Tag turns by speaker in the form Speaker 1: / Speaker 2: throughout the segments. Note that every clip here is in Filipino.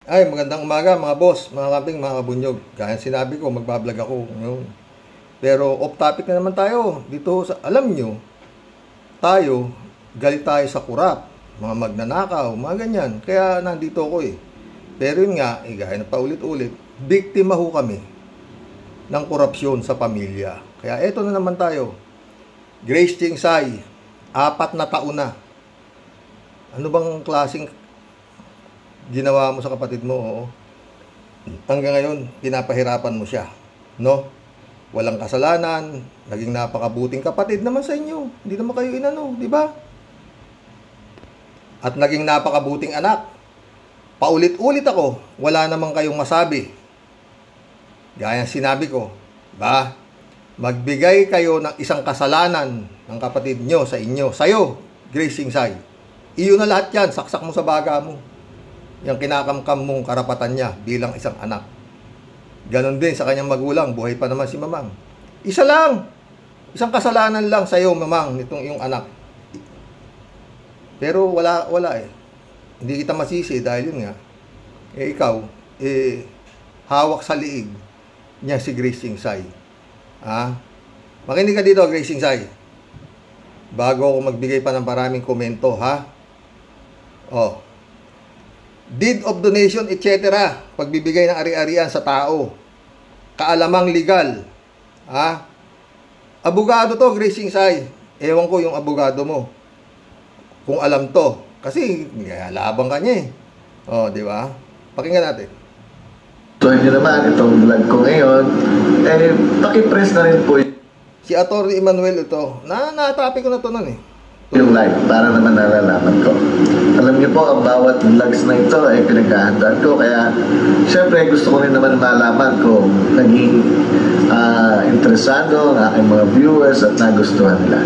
Speaker 1: Ay, magandang umaga mga boss, mga kamping, mga kabunyog. Kaya sinabi ko, magbablog ako ngayon. Pero off topic na naman tayo. Dito, alam nyo, tayo, galit tayo sa kurap, mga magnanakaw, mga ganyan. Kaya nandito ako eh. Pero yun nga, gaya na paulit-ulit, biktima ho kami ng korupsyon sa pamilya. Kaya eto na naman tayo. Grace Chingsay, 4 na taon na. Ano bang klaseng ginawa mo sa kapatid mo? Oo. Hanggang ngayon, pinapahirapan mo siya. No? Walang kasalanan, naging napakabuting kapatid naman sa inyo. Hindi naman kayo inano, di ba? At naging napakabuting anak. Paulit-ulit ako, wala namang kayong masabi. Gaya sinabi ko, ba? Magbigay kayo ng isang kasalanan ng kapatid nyo sa inyo. Sa'yo, Grace Chingsay. Iyo na lahat yan, saksak mo sa baga mo. Yung kinakamkam mong karapatan niya bilang isang anak. Ganon din sa kanyang magulang, buhay pa naman si Mamang. Isa lang, isang kasalanan lang sa iyo, Mamang, nitong iyong anak. Pero wala eh. Hindi kita masisi dahil yun nga, ikaw, hawak sa liig niya si Grace Chingsay. Makinig ka dito, Grace Chingsay. Bago ako magbigay pa ng maraming komento, ha? Deed of donation, etc. Pagbibigay ng ari-arian sa tao. Kaalamang legal. Abogado to, Grace Chingsay. Ewan ko yung abogado mo. Kung alam to. Kasi, labang ka niya eh. Di ba? Pakinggan natin.
Speaker 2: So, nyo naman, itong vlog ko ngayon, pakipress na rin po
Speaker 1: si Atty. Emmanuel ito. Na-topic ko na to nun eh.
Speaker 2: Yung like, para naman nalalaman ko. Alam niyo po, ang bawat vlogs na ito ay pinaghahandaan ko. Kaya, syempre, gusto ko rin naman malaman kung naging interesado ang aking mga viewers at nagustuhan nila.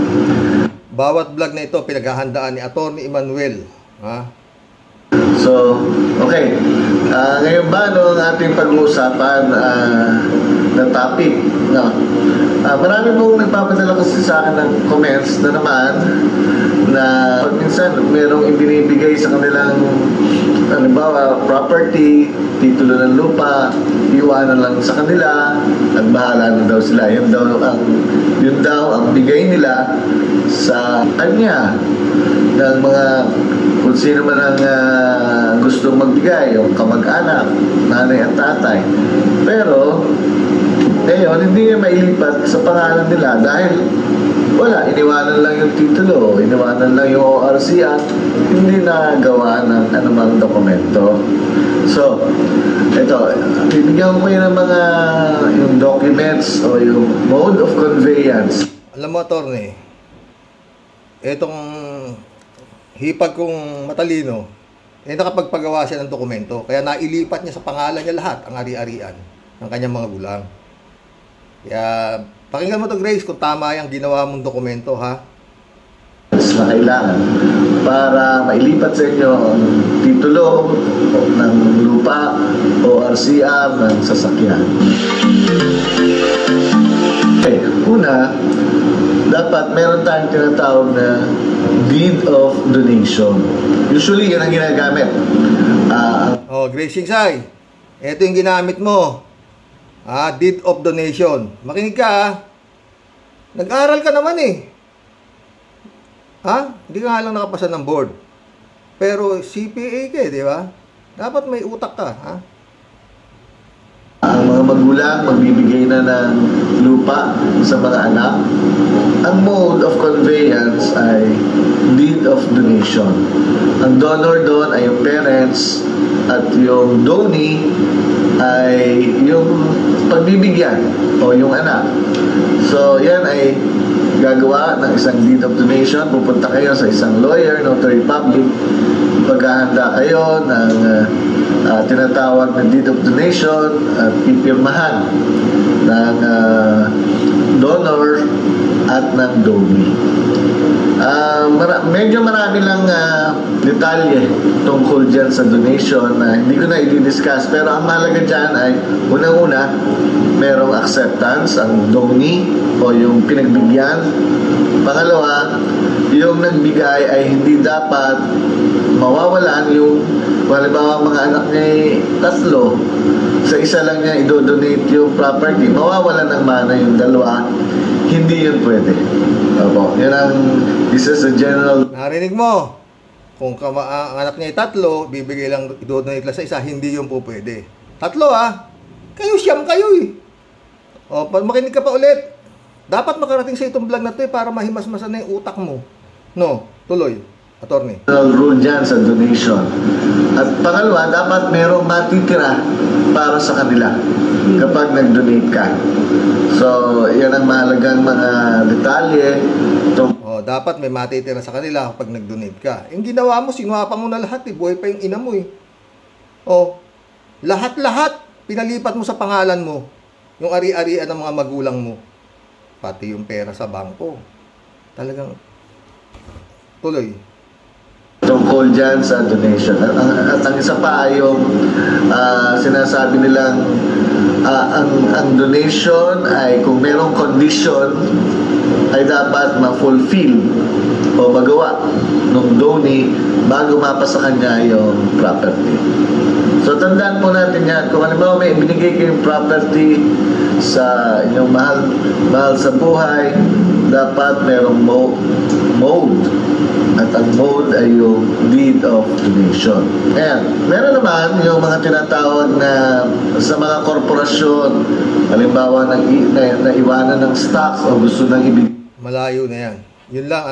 Speaker 1: Bawat vlog na ito, pinaghahandaan ni Atty. Emmanuel.
Speaker 2: So, okay. Ngayon ba, ang ating pag-uusapan na topic, no? Marami pong nagpapadala kasi sa akin ng comments na naman na pag minsan merong ibinibigay sa kanilang halimbawa property, titulo ng lupa, iwanan lang sa kanila at bahala na daw sila. Yun daw ang bigay nila sa kanya ng mga kung sino man ang gustong magbigay, yung kamag-anak, nanay at tatay. Pero ngayon, hindi niya mailipat sa pangalan nila dahil wala, iniwanan lang yung titulo, iniwanan lang yung ORC at hindi na gawa ng anumang dokumento. So, ito, bibigyan ko yun ng mga yung documents o yung mode of conveyance.
Speaker 1: Alam mo, attorney, itong hipag kong matalino, nakapagpagawa siya ng dokumento, kaya nailipat niya sa pangalan niya lahat ang ari-arian ng kanyang mga gulang. Kaya, pakinggan mo to, Grace, kung tama yung ginawa mong dokumento, ha?
Speaker 2: Na kailangan para mailipat sa inyo ang titulo ng lupa o RCR ng sasakyan. Okay, una, dapat meron tayong tinatawag na deed of donation. Usually, yan ang ginagamit.
Speaker 1: Grace Chingsay, ito yung ginamit mo. Deed of donation. Makinig ka, nag-aral ka naman eh. Hindi ka nga lang nakapasa ng board. Pero CPA ka eh, di ba? Dapat may utak ka,
Speaker 2: Ang mga magulang magbibigay na ng lupa sa mga anak. Ang mode of conveyance ay deed of donation. Ang donor doon ay yung parents at yung donee ay yung pagbibigyan o yung anak. So, yan ay gagawa ng isang deed of donation. Pupunta kayo sa isang lawyer, notary public. Paghahanda kayo ng tinatawag na deed of donation at pipirmahan ng donor at ng donee. Medyo marami lang detalye tungkol dyan sa donation na hindi ko na i-discuss, pero ang mahalaga dyan ay unang-una merong acceptance ang donee o yung pinagbigyan Pangalawa, yung nagbigay ay hindi dapat mawawalan yung, halimbawa mga anak niya ay 3, sa isa lang niya idodonate yung property, mawawalan ng mana yung 2, hindi yun pwede. Opo, yun ang isa sa general.
Speaker 1: Narinig mo? Kung ang anak niya ay 3, bibigay lang, idodonate lang sa isa, hindi yun po pwede. 3 kayo siyam kayo eh. O, makinig ka pa ulit. Dapat makarating sa itong vlog na to para mahimas-masan na yung utak mo. No, tuloy, attorney.
Speaker 2: Rule dyan sa donation. At pangalawa, dapat merong matitira para sa kanila kapag nag-donate ka. So, yan ang mahalagang mga detalye.
Speaker 1: Dapat may matitira sa kanila kapag nag-donate ka. Yung ginawa mo, sinuwapa mo na lahat eh. Buhay pa yung ina mo eh. Lahat-lahat pinalipat mo sa pangalan mo. Yung ari-arian ng mga magulang mo. Pati yung pera sa bangko. Talagang tuloy.
Speaker 2: Tungkol dyan sa donation. At ang isa pa yung sinasabi nilang ang donation ay kung merong condition ay dapat ma-fulfill o magawa ng donee bago mapasa kanya yung property. So tandaan po natin yan. Kung halimbawa may binigay kayong property sa inyong mahal sa buhay, dapat merong mode. At ang mode ay yung deed of donation. Ayan. Meron naman yung mga tinatawag na sa mga korporasyon, halimbawa naiwanan ng stocks o gusto nang ibigay.
Speaker 1: Malayo na yan. Yun lang,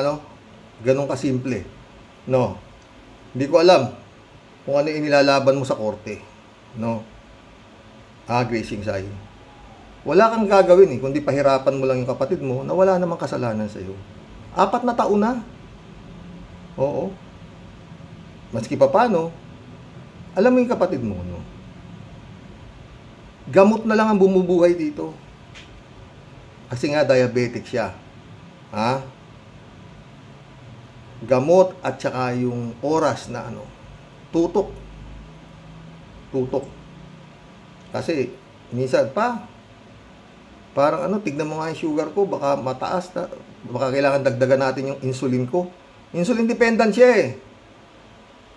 Speaker 1: ganun kasimple. No. Hindi ko alam kung ano yung inilalaban mo sa korte. No. Gracing Sai. Wala kang gagawin eh, kundi pahirapan mo lang yung kapatid mo na wala namang kasalanan sa iyo. 4 na taon na. Oo. Maski pa paano, alam mo yung kapatid mo, no? Gamot na lang ang bumubuhay dito. Kasi nga diabetic siya. Gamot at saka yung oras na tutok. Kasi minsan parang tignan mo nga yung sugar ko, baka mataas na, baka kailangan dagdagan natin yung insulin ko. Insulin dependent siya eh.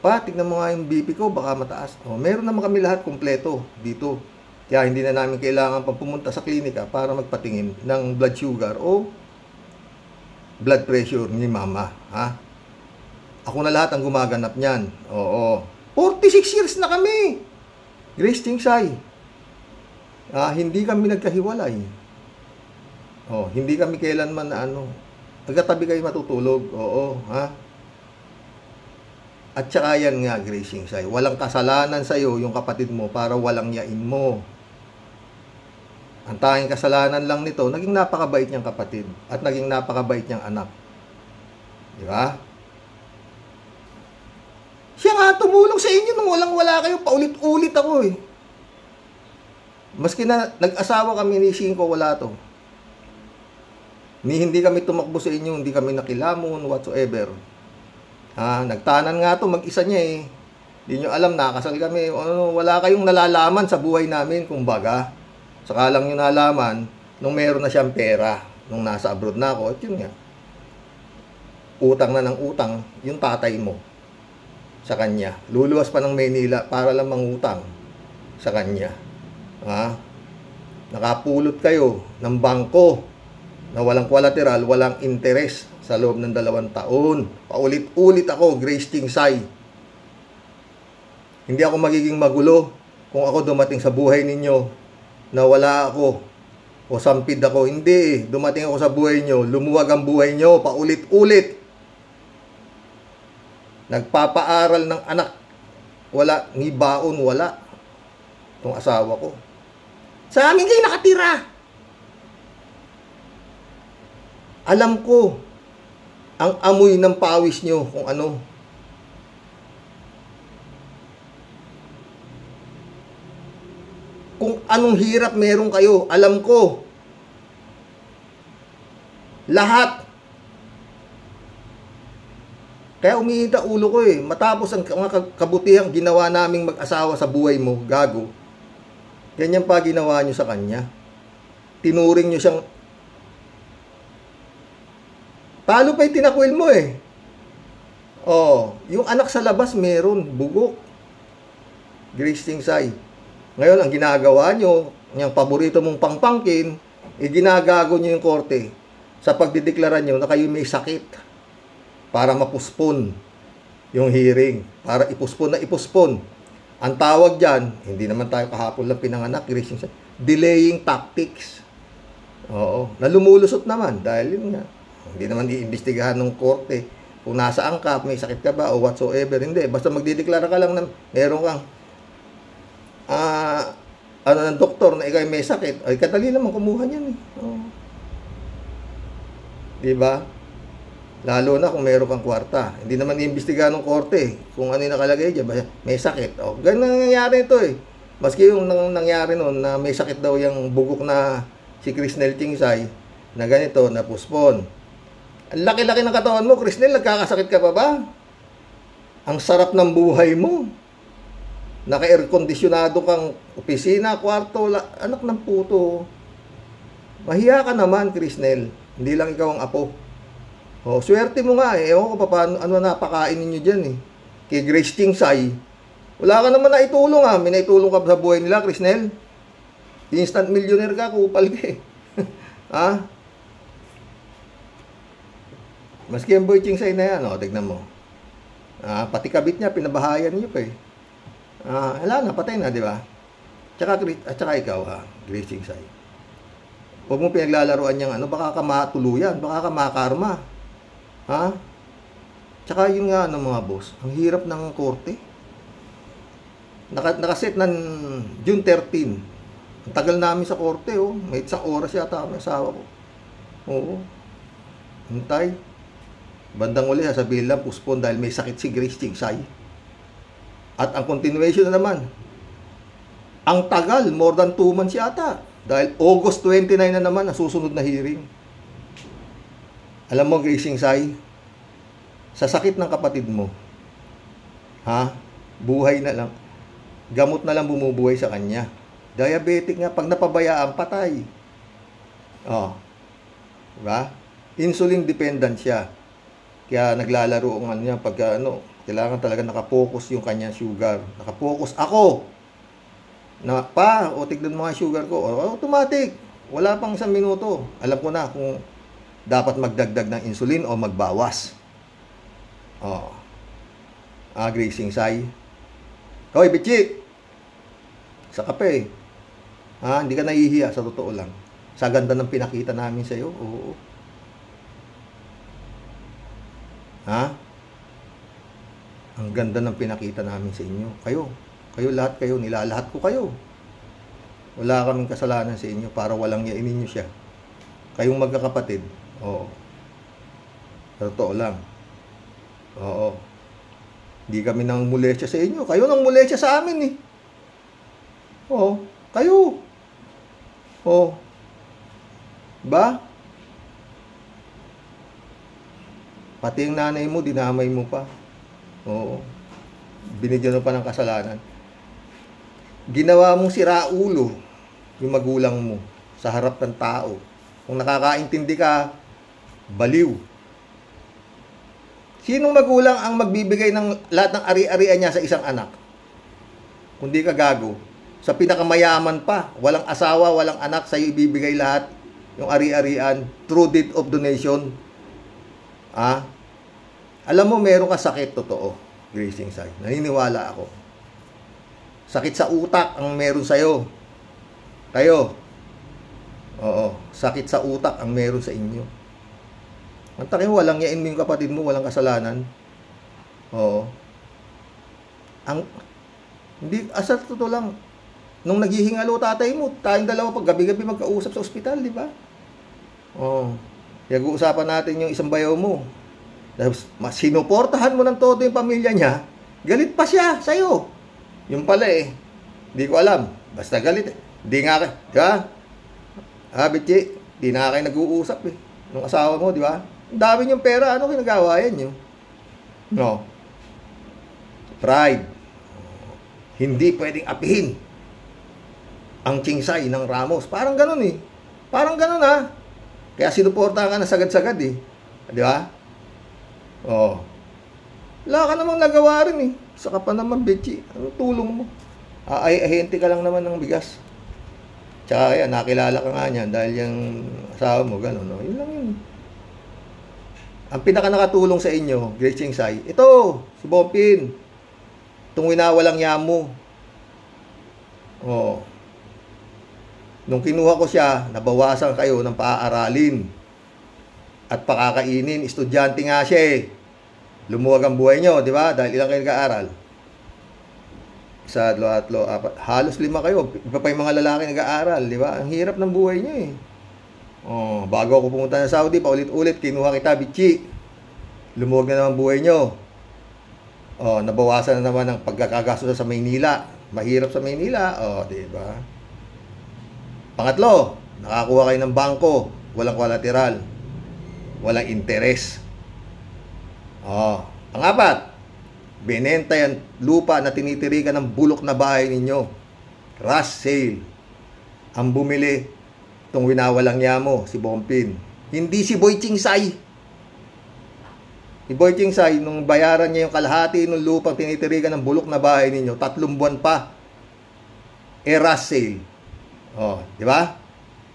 Speaker 1: Tignan mo nga yung BP ko, baka mataas. Meron naman kami lahat kompleto dito. Kaya hindi na namin kailangan pang pumunta sa klinika para magpatingin ng blood sugar o blood pressure ni mama. Ako na lahat ang gumaganap niyan. 46 years na kami. Grace Tingsay. Hindi kami nagkahiwalay. Hindi kami kailanman na nagkatabi kayo matutulog. At saka yan nga, Grace Tingsay. Walang kasalanan sa'yo yung kapatid mo para walang yain mo. Ang tanging kasalanan lang nito, naging napakabait niyang kapatid at naging napakabait niyang anak. Di ba? Siya nga tumulong sa inyo nung walang-wala kayo. Paulit-ulit ako eh. Maski na nag-asawa kami ni Shinko, wala to. Hindi kami tumakbo sa inyo, hindi kami nakilamon, whatsoever. Nagtanan nga to, mag-isa niya eh. Hindi nyo alam, nakasal kami. Wala kayong nalalaman sa buhay namin, kumbaga. Saka lang nyo nalaman, nung meron na siyang pera, nung nasa abroad na ako, at yun nga. Utang na ng utang, yung tatay mo sa kanya. Luluwas pa ng Maynila para lang mangutang sa kanya. Nakapulot kayo ng bangko na walang collateral, walang interest sa loob ng 2 taon. Paulit-ulit ako, Grace Tingsay. Hindi ako magiging magulo kung ako dumating sa buhay ninyo na wala ako o sampid ako. Hindi, dumating ako sa buhay nyo, lumuwag ang buhay nyo, paulit-ulit. Nagpapaaral ng anak, wala, ni baon, wala. Itong asawa ko. Sa amin kayo nakatira. Alam ko ang amoy ng pawis nyo kung ano. Kung anong hirap meron kayo, alam ko. Lahat. Kaya umiinit ulo ko eh. Matapos ang mga kabutihang ginawa naming mag-asawa sa buhay mo, gago. Ganyan pa ginawa nyo sa kanya. Tinuring nyo siyang Talo pa yung tinakwil mo eh. Oh, yung anak sa labas meron, bugok. Grace Tingsay. Ngayon, ang ginagawa nyo, yung paborito mong pangpangkin, ginagago nyo yung korte sa pagdideklara nyo na kayo may sakit para mapuspon yung hearing. Para ipuspon. Ang tawag dyan, hindi naman tayo kahapon lang pinanganak, Grace Tingsay, delaying tactics. Oo, na lumulusot naman dahil yun nga. Hindi naman iimbestigahan ng korte kung nasaan ka, may sakit ka ba o whatsoever. Hindi, basta magdideklara ka lang na meron kang ng doktor na ikaw may sakit, ay kadali naman kumuha niyan eh. Oh. Diba? Lalo na kung meron kang kwarta. Hindi naman iimbestigahan ng korte kung ano yung nakalagay dyan, may sakit. Oh, ganun nangyayari ito eh. Maski yung nangyari noon na may sakit daw yung bugok na si Crisnel Tingsay na ganito, na postpone. Ang laki-laki ng katawan mo, Crisnel, nagkakasakit ka pa ba? Ang sarap ng buhay mo. Naka-air conditionado kang opisina, kwarto, anak ng puto. Mahiya ka naman, Crisnel. Hindi lang ikaw ang apo. Oh, swerte mo nga eh. Ewan ko pa paano, ano napakain ninyo dyan eh. Kay Grace Tingsay. Wala ka naman na itulong ah. May naitulong ka sa buhay nila, Crisnel. Instant millionaire ka, kupal ka eh. Ha? Maski ang boy Tingsay na yan, oh, tignan mo. Pati kabit niya, pinabahayan niyo pa eh. Wala na, patay na, di ba? Tsaka ikaw, Grace Tingsay. Huwag mo pinaglalaroan niyang ano, baka ka matuluyan, baka ka makarma. Ha? Tsaka yun nga, mga boss, ang hirap ng korte. Nakaset ng June 13. Ang tagal namin sa korte, oh. May isang oras yata ang asawa ko. Oo. Hintay. Bandang uli, sasabihin lang, puspon dahil may sakit si Grace Tingsay. At ang continuation na naman, ang tagal, more than 2 months yata. Dahil August 29 na naman ang susunod na hearing. Alam mo, Grace Tingsay, sa sakit ng kapatid mo, buhay na lang, gamot na lang bumubuhay sa kanya. Diabetic nga, pag napabayaan, patay. Oh. Diba? Insulin dependent siya. Kaya naglalaro ang ano niya, pagka kailangan talaga nakapokus yung kanyang sugar. Nakapokus ako. Tignan mo nga sugar ko. Automatic. Wala pang 1 minuto. Alam ko na kung dapat magdagdag ng insulin o magbawas. Oh. Grace Tingsay. Hoy, Bichi! Sa kape. Hindi ka nahihiya, sa totoo lang. Sa ganda ng pinakita namin sa'yo. Oo. Ang ganda ng pinakita namin sa inyo. Kayo lahat kayo, nilalahat ko kayo. Wala kaming kasalanan sa inyo para walang yainin nyo siya. Kayong magkakapatid. Oo. Totoo lang. Oo. Hindi kami nang mulesya sa inyo. Kayo nang mulesya sa amin eh. Oo. Kayo. Oo. Ba? Pati yung nanay mo, dinamay mo pa. Oo. Binigyan mo pa ng kasalanan. Ginawa mong siraulo yung magulang mo sa harap ng tao. Kung nakakaintindi ka, baliw. Sinong magulang ang magbibigay ng lahat ng ari-arian niya sa isang anak? Kundi ka gago. Sa pinakamayaman pa, walang asawa, walang anak, sa'yo ibibigay lahat yung ari-arian through deed of donation. Alam mo, meron ka sakit, totoo, Grace Tingsay. Naniniwala ako. Sakit sa utak ang meron sa'yo. Kayo. Oo, sakit sa utak ang meron sa inyo. Ang takin mo, walang yain mo yung kapatid mo, walang kasalanan. Oo. Hindi, asal totoo lang. Nung naghihingalo tatay mo, tayong dalawa pag gabi-gabi magkausap sa ospital, di ba? Oo. Pag-uusapan natin yung isang bayaw mo. Sinuportahan mo ng todo yung pamilya niya, galit pa siya sa'yo. Yung pala eh, di ko alam. Basta galit eh. Di nga kayo, di ba? Bichi, di na kayo nag-uusap eh. Nung asawa mo, di ba? Ang dami niyong pera, ano kinagawayan niyo? No. Pride. Hindi pwedeng apihin ang Tingsay ng Ramos. Parang ganun eh. Parang ganun Kaya sinuporta ka na sagad-sagad eh. Di ba? Oh. Wala ka namang nagawa rin eh. Saka pa naman, Betchy. Ano tulong mo? Ahente ka lang naman ng bigas. Tsaka kaya, nakilala ka nga niyan dahil yung asawa mo, gano'n. No? Yun lang yun. Ang pinaka nakatulong sa inyo, Grace Chingsay, ito, si Bompin. Itong winawalang yamo. Oh. Nung kinuha ko siya, nabawasan kayo ng paaaralin at pakakainin. Estudyante nga siya eh. Lumuwag ang buhay nyo, di ba? Dahil ilang kayo nag-aaral? Isa, tatlo, apat. Halos 5 kayo. Iba pa yung mga lalaki nag-aaral, di ba? Ang hirap ng buhay nyo eh. Oh, bago ako pumunta ng Saudi, paulit-ulit, kinuha kita, Bitchi. Lumuwag na naman buhay nyo. Oh, nabawasan na naman ang pagkakagasto sa Maynila. Mahirap sa Maynila. Oh, di ba? Pangatlo, nakakuha kayo ng bangko. Walang collateral. Walang interes. Oh, pangapat, binenta yan lupa na tinitirikan ng bulok na bahay ninyo. Rush sale. Ang bumili, itong winawalang yamo, si Bompin. Hindi si Boy Chingsay. Si Boy Chingsay, nung bayaran niya yung kalahati ng lupang tinitirikan ng bulok na bahay ninyo, 3 buwan pa. Rush sale. Oh, di ba?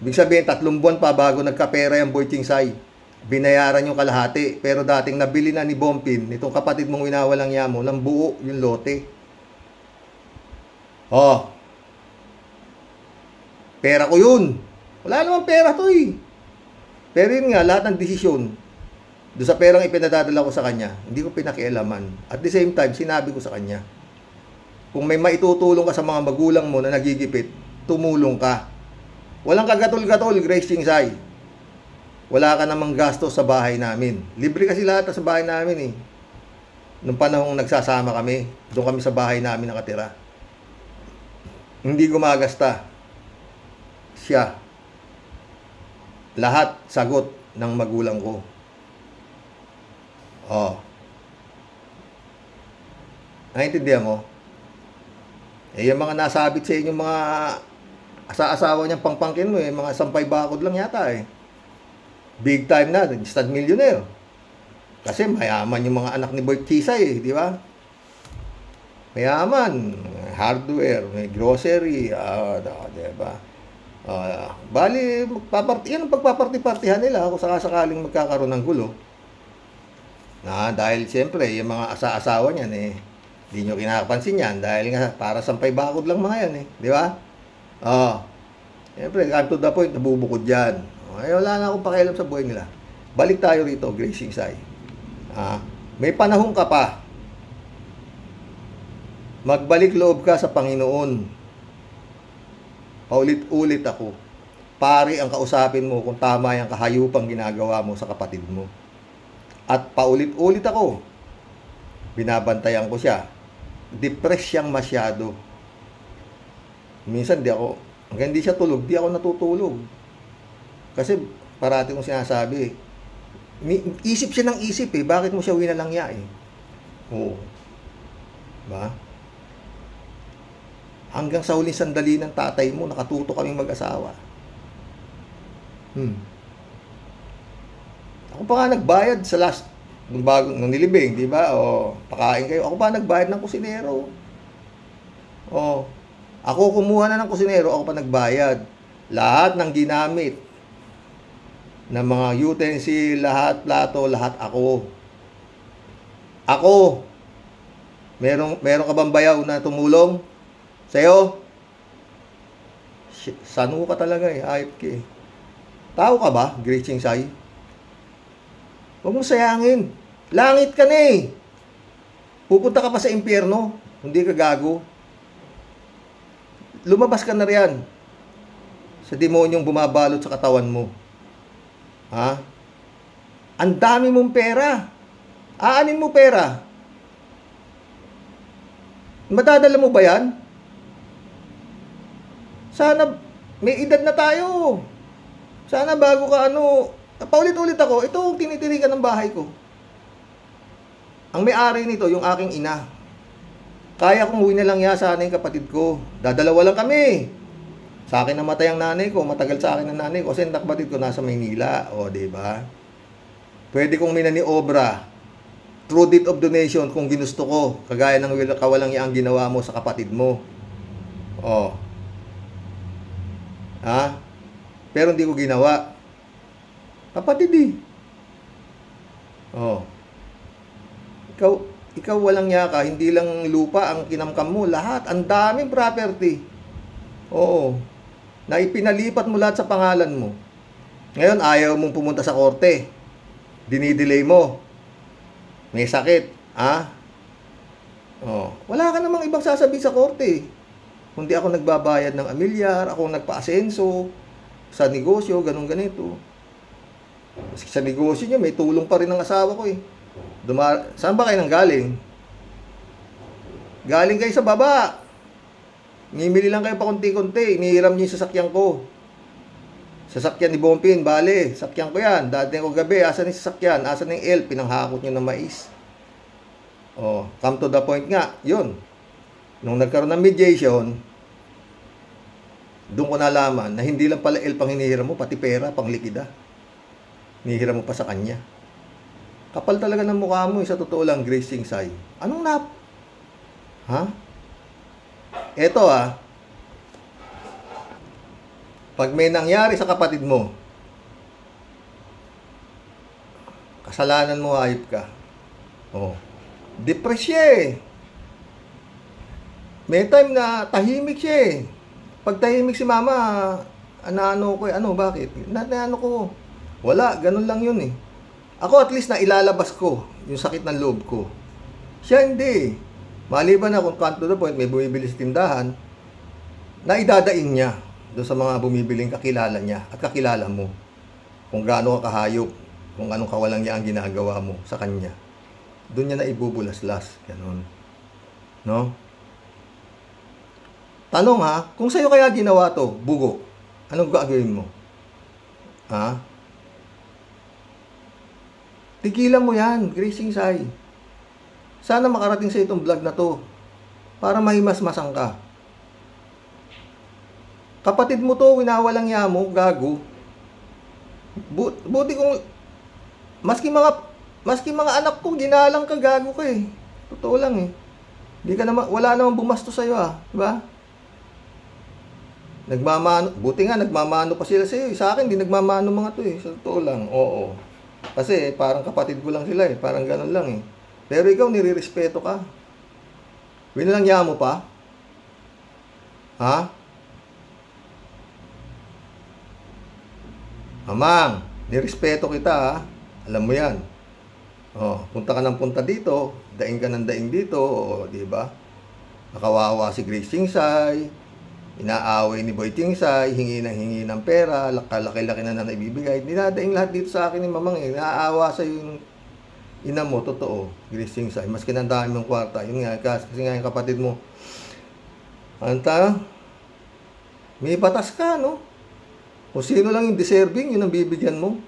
Speaker 1: Ibig sabihin, 3 buwan pa bago nagkapera yung Boy Chingsay. Binayaran yung kalahati. Pero dating nabili na ni Bompin, nitong kapatid mong winawalang yamo, ng buo yung lote. Oh. Pera ko yun. Wala namang pera to eh. Pero yun nga, lahat ng desisyon, doon sa perang ipinadadala ko sa kanya, hindi ko pinakialaman. At the same time, sinabi ko sa kanya, kung may maitutulong ka sa mga magulang mo na nagigipit, tumulong ka. Walang kagatol-gatol, Grace Chingsay. Wala ka namang gasto sa bahay namin. Libre kasi lahat sa bahay namin eh. Nung panahong nagsasama kami, doon kami sa bahay namin nakatira. Hindi gumagasta. Siya. Lahat sagot ng magulang ko. Oh. Naintindihan mo? Eh, yung mga nasabit sa inyo, mga asa-asawa niyang pangpangkin mo eh, mga sampay bakod lang yata eh. Big time na, registered millionaire. Kasi mayaman yung mga anak ni Boy Chingsay, di ba? Mayaman, hardware, may grocery, di ba? Bali, yan ang pagpaparti-partihan nila kung sakasakaling magkakaroon ng gulo. Dahil siyempre, yung mga asa-asawa niyan, hindi nyo kinakapansin yan dahil nga para sampay bakod lang mga yan, di ba? Siyempre, come to the point, nabubukod yan. Ay, wala na akong pakialam sa buhay nila. Balik tayo rito, Grace Chingsay. May panahon ka pa. Magbalik loob ka sa Panginoon. Paulit-ulit ako. Pari ang kausapin mo kung tama yung kahayupang ginagawa mo sa kapatid mo. At paulit-ulit ako. Binabantayan ko siya. Depressed siyang masyado. Minsan hanggang di siya tulog, di ako natutulog. Kasi parati kong sinasabi, isip siya ng isip eh. Bakit mo siya winalangya eh? Oo. Ba? Hanggang sa huling sandali ng tatay mo, nakatuto kaming mag-asawa. Ako pa nga nagbayad sa last, nung nilibing, di ba? O, pakain kayo. Ako pa nagbayad ng kusinero. O, ako kumuha na ng kusinero, ako pa nagbayad. Lahat ng ginamit, na mga utensil, lahat, plato, lahat ako. Ako. Meron ka bang bayaw na tumulong sa'yo? Sanu ka talaga eh, ayop ka eh. Tao ka ba, Grace Chingsay? Huwag mong sayangin. Langit ka na eh. Pupunta ka pa sa impyerno. Hindi ka gago. Lumabas ka na riyan sa demonyong bumabalot sa katawan mo. Ang dami mong pera. Aanin mo pera. Madadala mo ba yan? Sana may edad na tayo. Sana bago ka paulit-ulit ako, ito tinitirikan ng bahay ko. Ang may-ari nito, yung aking ina. Kaya kong winalangya sana yung kapatid ko. Dadalawa lang kami. Sa akin namatay ang nanay ko, matagal sa akin ang nanay ko kasi ang kapatid ko nasa Maynila, o di ba? Pwede kong minaniobra through deed of donation kung ginusto ko, kagaya ng kawalang yang ginawa mo sa kapatid mo. Oh. Ha? Pero hindi ko ginawa. Kapatid eh. Oh. Ikaw walang yaka, hindi lang lupa ang kinamkam mo, lahat, ang daming property. Oo. Na ipinalipat mo lahat sa pangalan mo. Ngayon, ayaw mong pumunta sa korte. Dinidelay mo. May sakit. Ha? Oh. Wala ka namang ibang sasabihin sa korte. Kundi ako nagbabayad ng amilyar, ako nagpa-asenso sa negosyo, ganun ganito. Maski sa negosyo niya, may tulong pa rin ng asawa ko eh. Saan ba kayo nang galing? Galing kayo sa baba. Mimili lang kayo pa konti-konti. Inihiram niyo yung sasakyan ko. Sasakyan ni Bompin, bale. Sasakyan ko yan. Dati ko gabi, asan yung sasakyan? Asan yung L? Pinanghakot niyo ng mais. Oh, come to the point nga. Yun. Nung nagkaroon ng mediation, doon ko nalaman na hindi lang pala L pang hinihiram mo, pati pera, pang likida. Hinihiram mo pa sa kanya. Kapal talaga ng mukha mo, sa totoo lang, Grace Singsay. Anong Ha? Eto pag may nangyari sa kapatid mo, kasalanan mo, ayop ka. Oh. Depress siya eh. May time na tahimik siya eh. Pag tahimik si mama, bakit? Ko. Wala, ganun lang yun eh. Ako at least na ilalabas ko yung sakit ng loob ko. Siya hindi. Maliban na kung come to the point, may bumibili sa tindahan, na idadaing niya doon sa mga bumibiling kakilala niya at kakilala mo. Kung gaano ka kahayop, kung anong kawalang niya ang ginagawa mo sa kanya. Doon niya na ibubulaslas. Ganun. No? Tanong kung sa'yo kaya ginawa to, bugo, anong gagawin mo? Ha? Tigilan mo yan, Grace Singsay. Sana makarating sa itong vlog na to para mahimasmasan ka. Kapatid mo to, winawalang ya mo, gago. Buti kung maski mga anak ko, ginalang ka, gago ka eh. Totoo lang eh. Wala namang bumasto sa'yo diba? Buti nga nagmamano pa sila sa'yo. Sa akin, di nagmamano mga to eh. Sa totoo lang, oo. Kasi parang kapatid ko lang sila eh. Parang ganun lang eh. Pero ikaw, nirirespeto ka. Winalangya mo pa? Ha? Amang, nirespeto kita Alam mo yan. Punta ka ng punta dito. Daing ka ng daing dito. Di ba? Nakawawa si Grace Singsay. Inaaway ni Boy Singsay, hingi ng pera, laki-laki na naibibigay. Dinadaing lahat dito sa akin ni Mamang eh. Naaawa sa yung ina mo, totoo, Grace Singsay. Maski nang dami mong kwarta. Yun nga, kasi nga yung kapatid mo. May batas ka, no? Kung sino lang yung deserving, yun ang bibigyan mo.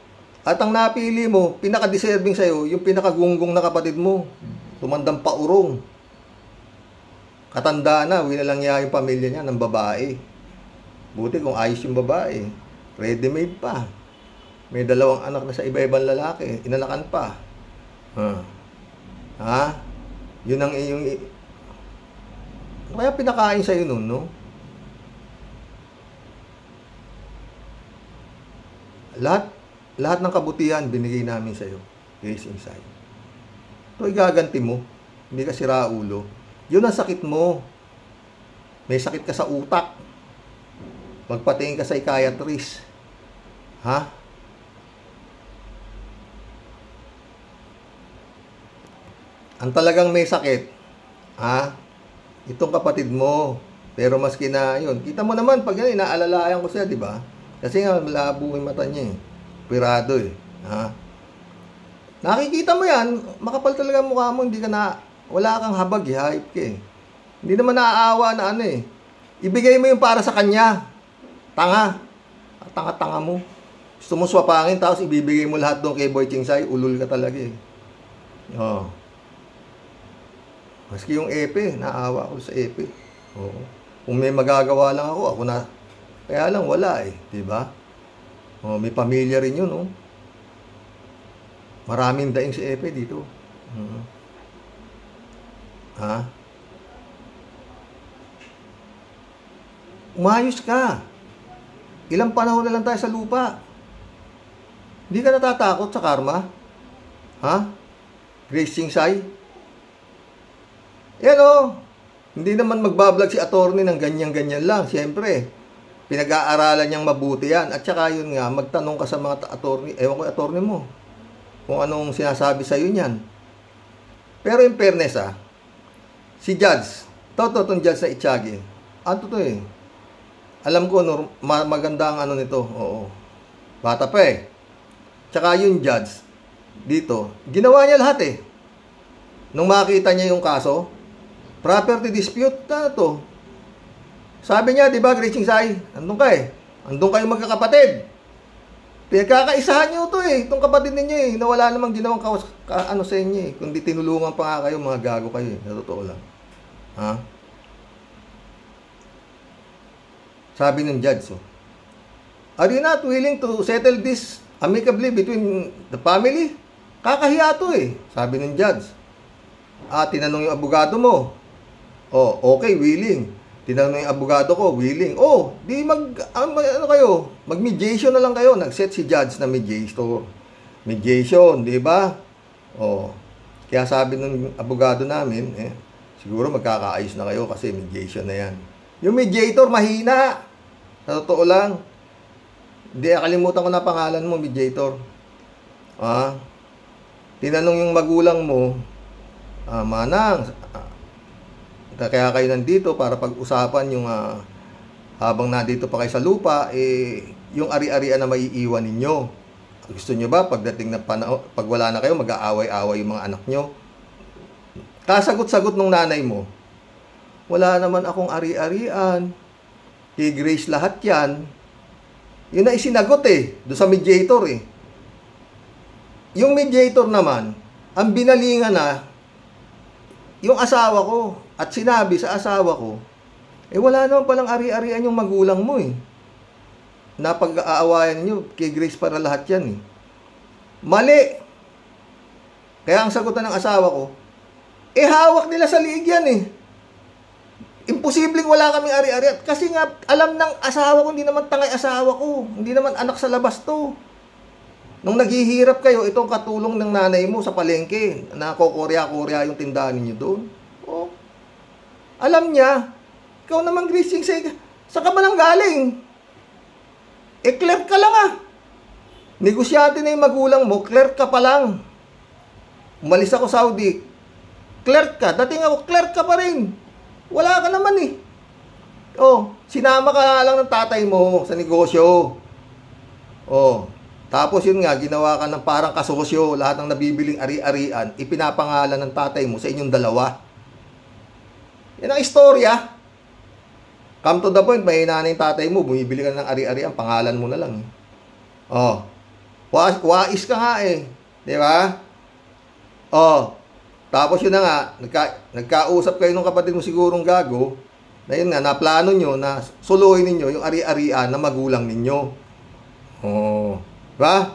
Speaker 1: At ang napili mo, pinaka-deserving sa'yo, yung pinaka-gunggong na kapatid mo. Tumandang paurong. Katanda na, winalangya yung pamilya niya ng babae. Buti kung ayos yung babae. Ready-made pa. May 2 anak na sa iba-ibang lalaki. Inalakan pa. Yun ang iyong... Kaya pinakain sa'yo nun, no? Lahat ng kabutihan binigay namin sa'yo. Grace Singsay. Ito igaganti mo. Hindi ka sira ulo. Yun ang sakit mo. May sakit ka sa utak. Magpatingin ka sa psychiatrist. Ang talagang may sakit, itong kapatid mo. Pero maski na yun, kita mo naman pag yan, inaalalayan ko siya, di ba? Kasi nga, malabo yung mata niya eh. Pirado eh. Nakikita mo yan, makapal talaga mukha mo, wala kang habag, hype ka eh. Hindi naman naaawa na ibigay mo yung para sa kanya. Tanga mo. Gusto mo swapangin, tapos ibibigay mo lahat doon kay Boy Singsay, ulul ka talaga eh. Maski yung epe, naawa ako sa epe. Kung may magagawa lang ako na. Kaya lang wala eh, di ba? May pamilya rin yun, Maraming daing si Epe dito. Ha? Umayos ka. Ilang panahon na lang tayo sa lupa. Hindi ka natatakot sa karma? Ha? Grace Chingsay? Yan o. Hindi naman magbablog si attorney ng ganyan-ganyan lang. Siyempre, pinag-aaralan niyang mabuti yan. At saka yun nga, magtanong ka sa mga attorney. Ewan ko yung attorney mo. Kung anong sinasabi sa'yo niyan. Pero in fairness si Judge, itong Judge na Itiagi, ano to alam ko, maganda ang ano nito. Oo. Bata pa Tsaka yung Judge, dito, ginawa niya lahat Nung makita niya yung kaso, property dispute na to. Sabi niya, di ba, Grace Chingsay, andun ka andun kayo magkakapatid. Pinagkakaisahan niyo to itong kapatid ninyo na wala namang ginawang ano sa inyo kundi tinulungan pa nga kayo, mga gago kayo sa totoo lang. Ha? Sabi ng judge, are you not willing to settle this amicably between the family? Kakahiya to sabi ng judge. Tinanong yung abogado mo. Okay, willing. Tinanong yung abogado ko, willing. Di ano kayo? Mag-mediation na lang kayo. Nag-set si judge na mediator. Mediation, di ba? Kaya sabi ng abogado namin, siguro magkakaayos na kayo kasi mediation na yan. Yung mediator, mahina. Sa totoo lang. Hindi, kalimutan ko na pangalan mo, mediator. Tinanong yung magulang mo, Manang, kaya kayo nandito para pag-usapan yung habang nandito pa kayo sa lupa, yung ari-arian na maiiwan ninyo. Gusto nyo ba pagdating na panahon, pag wala na kayo, mag-aaway-aaway yung mga anak nyo? Kasagot-sagot nung nanay mo, wala naman akong ari-arian. Kay Grace lahat yan. Yun na isinagot doon sa mediator Yung mediator naman, ang binalingan yung asawa ko. At sinabi sa asawa ko, wala naman palang ari-arian yung magulang mo na pag-aawayan nyo, kay Grace para lahat yan Mali. Kaya ang sagutan ng asawa ko, hawak nila sa liig yan Imposibleng wala kaming ari-arian. Kasi nga, alam ng asawa ko, hindi naman tangay asawa ko. Hindi naman anak sa labas to. Nung naghihirap kayo, itong katulong ng nanay mo sa palengke, na kokorya-korya yung tindahan ninyo doon. Alam niya, ikaw naman, Grace Chingsay, saan ka ba nang galing? Clerk ka lang Negosyante na yung magulang mo, clerk ka pa lang. Umalis ako Saudi, clerk ka. Dating ako, clerk ka pa rin. Wala ka naman sinama ka lang ng tatay mo sa negosyo. Tapos yun nga, ginawa ka ng parang kasosyo, lahat ng nabibiling ari-arian, ipinapangalan ng tatay mo sa inyong dalawa. Yan ang istorya. Come to the point, mahina na yung tatay mo, bumibili ka ng ari-arian, pangalan mo na lang. Wais ka nga di ba? Tapos yun na nga, nagkausap kayo ng kapatid mo sigurong gago, na yun nga, naplano nyo na suluhin ninyo yung ari-arian na magulang ninyo. Diba?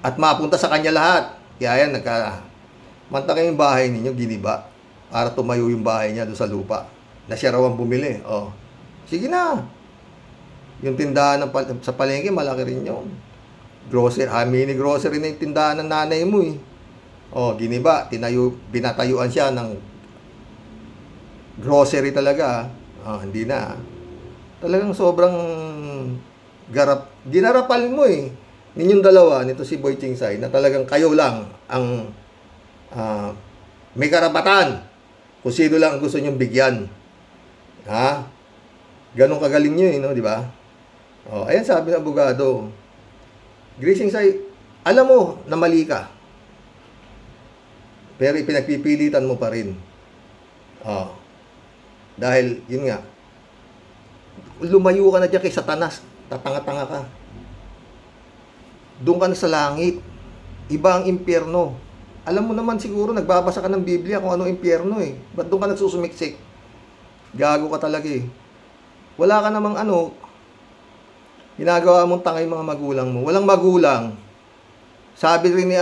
Speaker 1: At mapunta sa kanya lahat. Kaya yan, manta kayo yung bahay ninyo, giniba. Para tumayo yung bahay niya doon sa lupa. Na siya raw ang bumili. Sige na. Yung tindahan sa palengke, malaki rin yun. Grocery, mini grocery na yung tindahan ng nanay mo giniba. Binatayuan siya ng grocery talaga. Hindi na. Talagang sobrang ginarapal mo ninyong dalawa, nito si Boy Chingsay, na talagang kayo lang ang may karapatan kung sino lang ang gusto nyong bigyan. Ganong kagaling nyo di ba? Ayan sabi ng abogado, Grace Chingsay, alam mo na mali ka, pero ipinagpipilitan mo pa rin. Dahil, yun nga, lumayo ka na dyan kay Satanas, tatanga-tanga ka. Doon ka na sa langit. Iba ang impyerno. Alam mo naman siguro, nagbabasa ka ng Biblia kung ano impyerno Ba't doon ka nagsusumiksik? Gago ka talaga Wala ka namang ginagawa mong tangay mga magulang mo. Walang magulang Sabi rin ni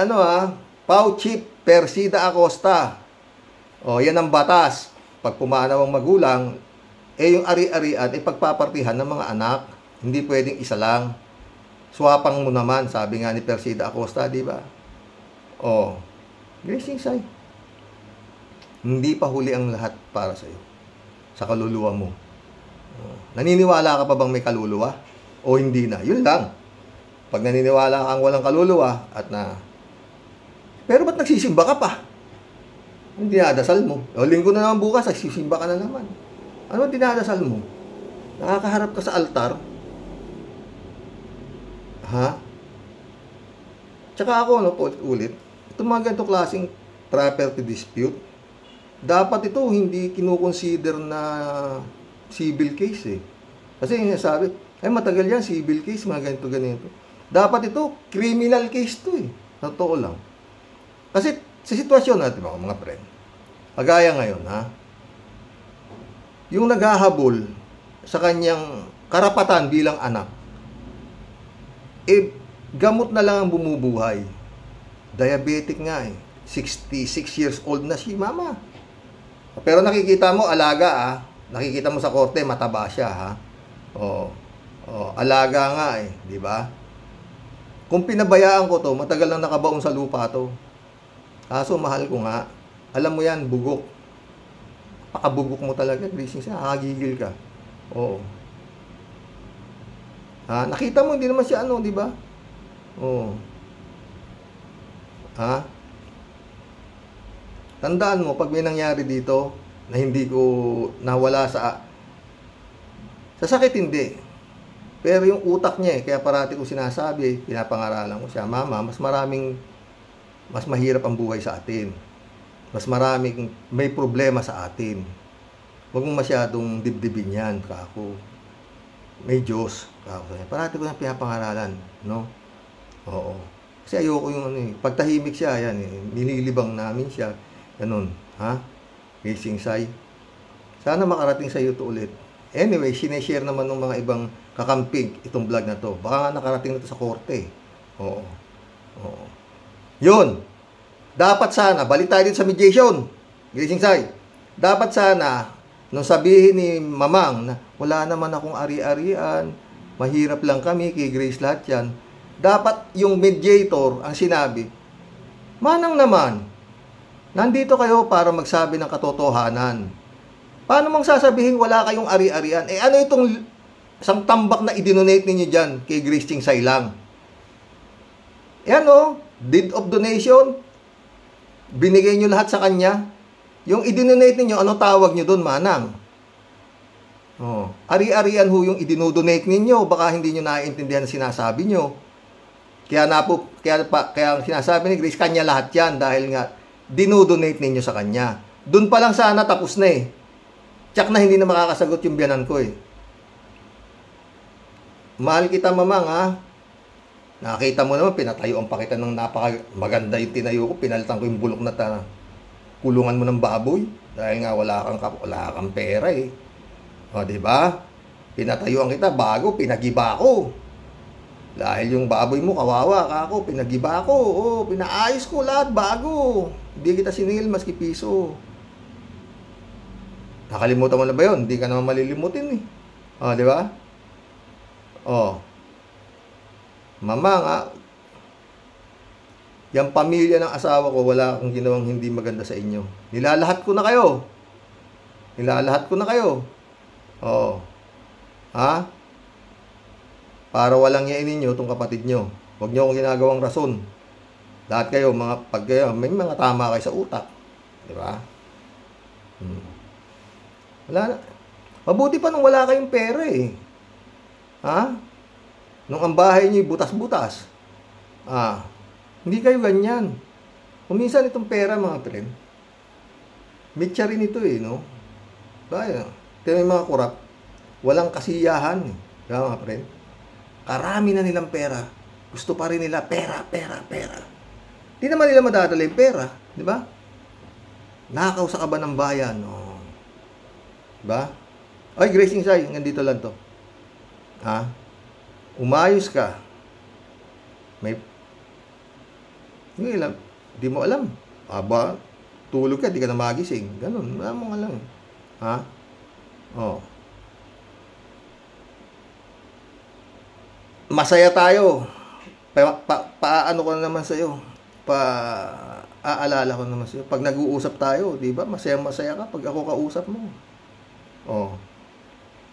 Speaker 1: Pau Chief Persida Acosta. Yan ang batas. Pag pumanaw ang magulang, yung ari-arian ay pagpapartihan ng mga anak. Hindi pwedeng isa lang. Swapang mo naman, sabi nga ni Persida Acosta, di ba? Gracing Sai. Hindi pa huli ang lahat para sa'yo. Sa kaluluwa mo. Naniniwala ka pa bang may kaluluwa? O hindi na? Yun lang. Pag naniniwala kang walang kaluluwa pero ba't nagsisimba ka pa? Hindi dinadasal mo. Linggo na naman bukas, nagsisimba ka na naman. Ano ang dinadasal mo? Nakakaharap ka sa altar? Tsaka ako, ulit, itong mga ganitong klaseng property dispute, dapat ito hindi kinukonsider na civil case Kasi yung sabi, matagal yan, civil case, mga ganito. Dapat ito, criminal case to Totoo lang. Kasi sa sitwasyon natin, mga friend, kagaya ngayon, yung naghahabol sa kanyang karapatan bilang anak, gamot na lang ang bumubuhay. Diabetic nga 66 years old na si mama. Pero nakikita mo, alaga Nakikita mo sa korte, mataba siya alaga nga di ba? Kung pinabayaan ko to, matagal lang nakabaon sa lupa to. Kaso mahal ko nga. Alam mo yan, bugok. Pakabugok mo talaga, Gracing siya, nakagigil ka. Nakita mo, hindi naman siya di ba? Tandaan mo, pag may nangyari dito, na hindi ko nawala sa sakit, hindi. Pero yung utak niya kaya parati ko sinasabi, pinapangaralan ko siya, mama, mas mahirap ang buhay sa atin. Mas maraming may problema sa atin. Huwag mong masyadong dibdibin yan, kako. May Diyos, kako. Parati ko na pinapangaralan, no? Kasi ayoko yung pag tahimik siya, nililibang namin siya, ganun, Gracing Sai. Sana makarating sa iyo to ulit. Anyway, sineshare naman ng mga ibang kakamping itong vlog na to. Baka nga nakarating na to sa korte. Yun. Dapat sana, balik tayo din sa mediation. Gracing Sai. Dapat sana, nung sabihin ni Mamang na wala naman akong ari-arian, mahirap lang kami, kay Grace lahat yan. Dapat yung mediator ang sinabi, manang naman, nandito kayo para magsabi ng katotohanan. Paano mong sasabihin wala kayong ari-arian? Ano itong isang tambak na idinonate ninyo dyan kay Gracing Sai lang? Deed of donation. Binigay nyo lahat sa kanya. Yung idinonate ninyo, ano tawag nyo doon, manang? Ari-arian yung idinodonate ninyo. Baka hindi nyo naiintindihan ang sinasabi nyo. Kaya ang sinasabi ni Grace, kanya lahat yan dahil nga dinodonate ninyo sa kanya. Doon pa lang sana tapos na Tsak na hindi na makakasagot yung biyanan ko Mahal kita, Mamang, Nakita mo naman, pinatayuan pa kita ng maganda yung tinayo ko. Pinalitan ko yung bulok na kulungan mo ng baboy. Dahil nga wala kang pera diba? Pinatayuan kita bago, pinagiba ko. Dahil yung baboy mo, kawawa ka ako, pinagiba ko. Pinaayos ko lahat bago. Hindi kita siningil maski piso. Nakalimutan mo na ba yun? Hindi ka naman malilimutin di ba? Mamang, yung pamilya ng asawa ko, wala akong ginawang hindi maganda sa inyo. Nilalahat ko na kayo. Para walang yain ninyo itong kapatid nyo. Huwag nyo akong ginagawang rason. Lahat kayo, pag kayo, may mga tama kayo sa utak. Di ba? Wala na. Mabuti pa nung wala kayong pera Nung ang bahay niyo butas-butas. Hindi kayo ganyan. Kuminsan itong pera, mga friend, mitya rin ito no? Kaya, may mga kurap, walang kasiyahan mga friend. Karami na nilang pera. Gusto pa rin nila pera. Di naman nila madadala yung pera. Di ba? Nakaw sa kaba ng bayan. Diba? Ay, Gracing Sai, hanggang dito lang to. Umayos ka. Yung ilan, di mo alam. Aba, tulog ka, di ka na magising. Ganun, wala mong alam. Ha? Oh. Masaya tayo. Paano ko na naman sa'yo. Aalala ko naman sa'yo. Pag nag-uusap tayo, di ba? Masaya-masaya ka pag ako kausap mo. Oh.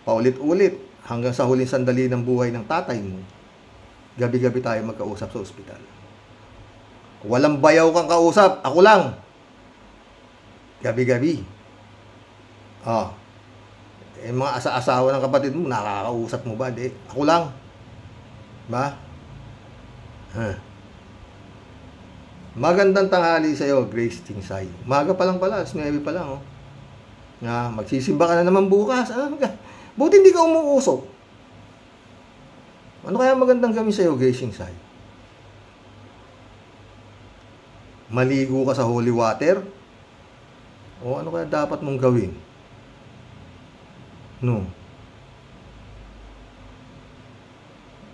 Speaker 1: Paulit-ulit. Hanggang sa huling sandali ng buhay ng tatay mo. Gabi-gabi tayo magkausap sa ospital. Walang bayaw kang kausap. Ako lang. Gabi-gabi. Oh. Eh, mga asa-asawa ng kapatid mo, nakakausap mo ba? Di. Ako lang. Ba? Huh. Magandang tanghali sa iyo, Grace Tingsay. Maga pa lang pala, 9 pa lang, oh. Na magsisimba ka na naman bukas. Buti hindi ka umuusok. Ano kaya magandang gawin sa iyo, Grace Tingsay? Maligo ka sa holy water? O ano kaya dapat mong gawin? No.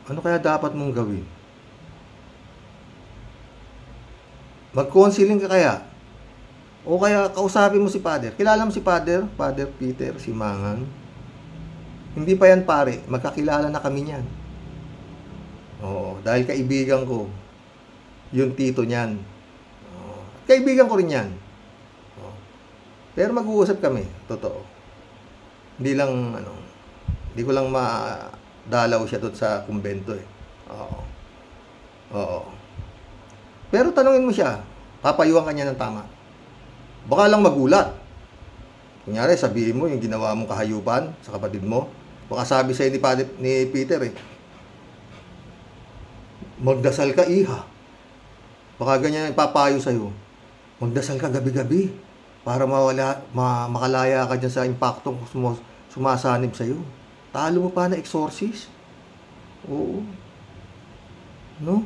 Speaker 1: Ano kaya dapat mong gawin? Mag-counseling ka kaya? O kaya kausapin mo si Father. Kilala mo si Father? Father Peter Simangan. Hindi pa yan pare. Magkakilala na kami niyan. Oo. Dahil kaibigan ko. Yung tito niyan. Oo. Kaibigan ko rin yan. Oo. Pero mag-uusap kami. Totoo. Hindi ko lang dalaw siya doon sa kumbento eh. Oo. Oo. Pero tanungin mo siya, papayuhan ka niya ng tama. Baka lang magulat. Kunyari, sabihin mo yung ginawa mong kahayupan sa kapatid mo. Baka sabi sa'yo ni Peter eh, magdasal ka iha. Baka ganyan ipapayo sa'yo. Magdasal ka gabi-gabi para makalaya ka dyan sa impaktong sumasanib sa'yo. Talo mo pa na exorcist? Oo. No?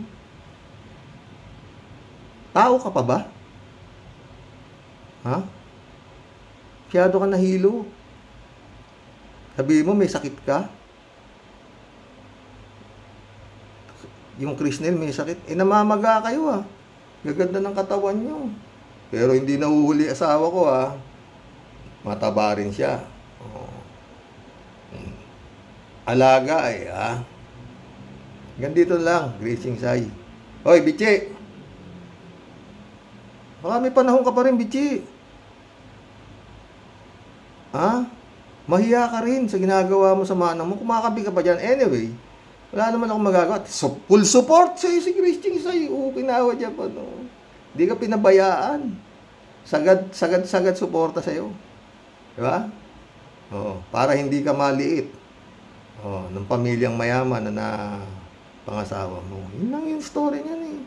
Speaker 1: Tao ka pa ba? Ha? Masyado ka nahilo. Sabihin mo may sakit ka? Yung Krisnel may sakit. Namamaga kayo ah. Gaganda ng katawan nyo. Pero hindi nahuhuli asawa ko ah. Mataba rin siya. Alaga eh, ha? Ganito lang, Grace Tingsay. Hoy, Bichi! Baka may panahon ka pa rin, Bichi. Ha? Mahiya ka rin sa ginagawa mo sa manang mo. Kumakabi ka pa dyan. Anyway, wala naman akong magagawa. So, full support sa'yo si Grace Tingsay. Pinawa dyan pa, no? Hindi ka pinabayaan. Sagad suporta sa'yo. Diba? Oo, para hindi ka maliit. Ng pamilyang mayaman na pangasawa mo. Yun lang yung story niyan eh.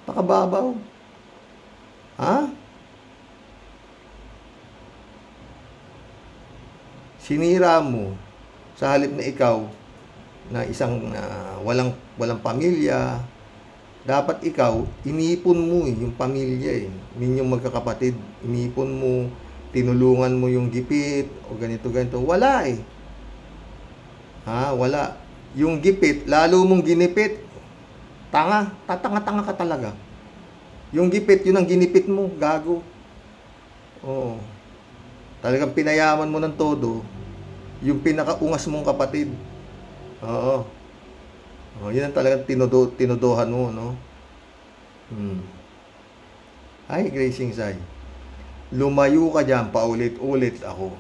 Speaker 1: Pakababaw. Ha? Sinira mo sa halip na ikaw na isang walang pamilya. Dapat ikaw, inipon mo yung pamilya eh. Ninyong magkakapatid. Inipon mo, tinulungan mo yung gipit o ganito. Wala eh. Ha, wala. Yung gipit, lalo mong ginipit. Tatanga-tanga ka talaga. Yung gipit, yun ang ginipit mo, gago. Oo. Talagang pinayaman mo ng todo yung pinakaungas mong kapatid. Oo. Yun ang talagang tinuduhan mo, no? Ay, Grace Tingsay. Lumayo ka dyan, paulit-ulit ako.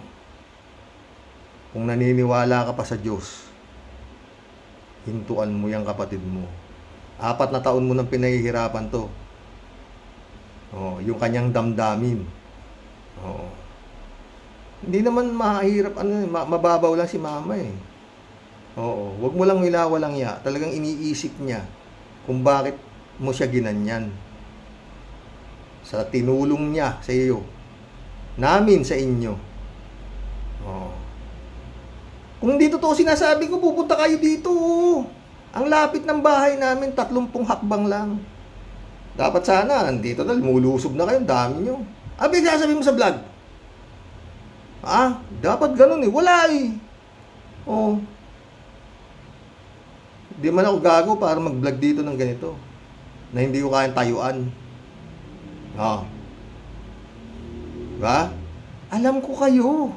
Speaker 1: Kung naniniwala ka pa sa Diyos, hintuan mo yung kapatid mo. 4 na taon mo nang pinahihirapan to. Yung kanyang damdamin. Hindi naman mahirap, mababaw lang si mama eh. Wag mo lang wilawalang ya. Talagang iniisip niya kung bakit mo siya ginanyan. Sa tinulong niya sa iyo. Namin sa inyo. Kung hindi totoo sinasabi ko, pupunta kayo dito. Ang lapit ng bahay namin, 30 hakbang lang. Dapat sana, andito na, lumulusob na kayo, dami nyo. Abi, sasabihin mo sa vlog. Dapat ganun eh. Wala eh. Di man ako gago para mag-vlog dito ng ganito. Na hindi ko kayang tayuan. Oh. Diba? Alam ko kayo.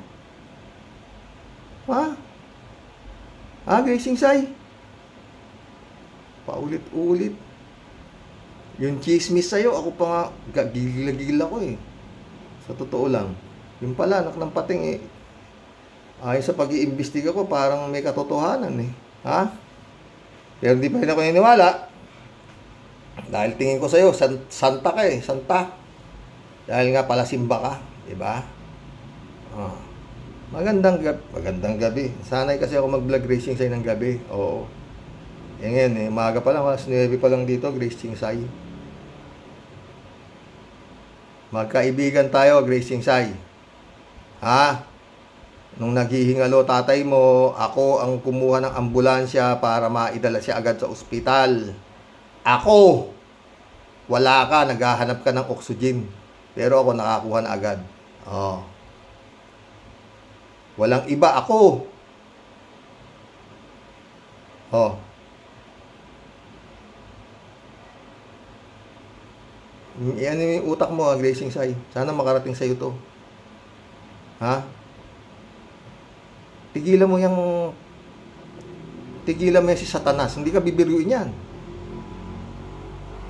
Speaker 1: Ha? Gracing Sai? Paulit-ulit. Yung chismis sa'yo, ako pa nga, gigil ako eh. Sa totoo lang. Yung pala, anak ng pating eh. Ayon sa pag-iimbestiga ko, parang may katotohanan eh. Ha? Pero hindi pa rin ako niniwala. Dahil tingin ko sa'yo, santa ka eh, santa. Dahil nga pala simba ka, diba? Magandang gabi. Sanay kasi ako mag-vlog Gracing Sai ng gabi. Oo. Ngayon eh, maaga pa lang, alas 9 pa lang dito, Gracing Sai. Magkaibigan tayo, Gracing Sai. Ha? Nung naghihingalo tatay mo, ako ang kumuha ng ambulansya para maidala siya agad sa ospital. Ako! Wala ka, naghahanap ka ng oxygen. Pero ako nakakuha na agad. Oh. Walang iba, ako. Oh. Ano yung utak mo, Gracing Sai? Sana makarating sa'yo to. Ha? Tigilan mo yung si Satanas. Hindi ka bibiruin yan.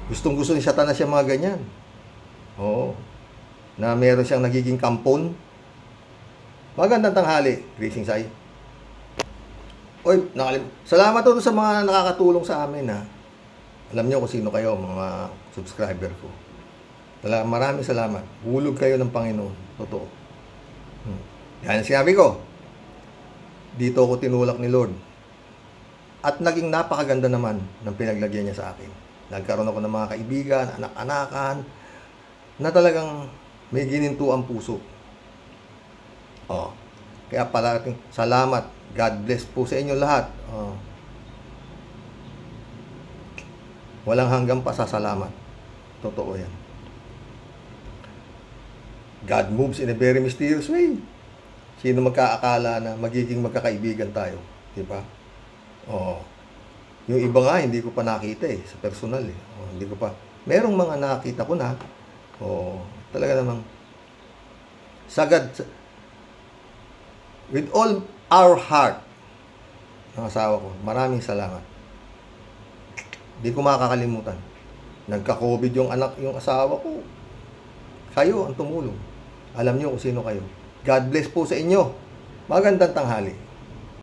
Speaker 1: Gustong-gusto ni Satanas yung mga ganyan. Oo. Na meron siyang nagiging kampon. Magandang tanghali, Gracing Sai. Oy, salamat to sa mga nakakatulong sa amin, ha. Alam niyo kung sino kayo, mga subscriber ko. Maraming salamat. Hulog kayo ng Panginoon. Totoo. Yan sinabi ko. Dito ako tinulak ni Lord. At naging napakaganda naman ng pinaglagyan niya sa akin. Nagkaroon ako ng mga kaibigan, anak-anakan, na talagang may gininto ang puso. Oh. Kaya palating salamat. God bless po sa inyo lahat. Oh. Walang hanggang pasasalamat. Totoo yan. God moves in a very mysterious way. Sino magkaakala na magiging magkakaibigan tayo? Diba? Oh. Yung iba nga, hindi ko pa nakita eh. Sa personal eh. Oh, hindi ko pa. Merong mga nakita ko na. Oh, talaga namang sagad. With all our heart, ng asawa ko, maraming salamat. Hindi ko makakalimutan. Nagka-COVID yung asawa ko. Kayo ang tumulong. Alam niyo kung sino kayo. God bless po sa inyo. Magandang tanghali.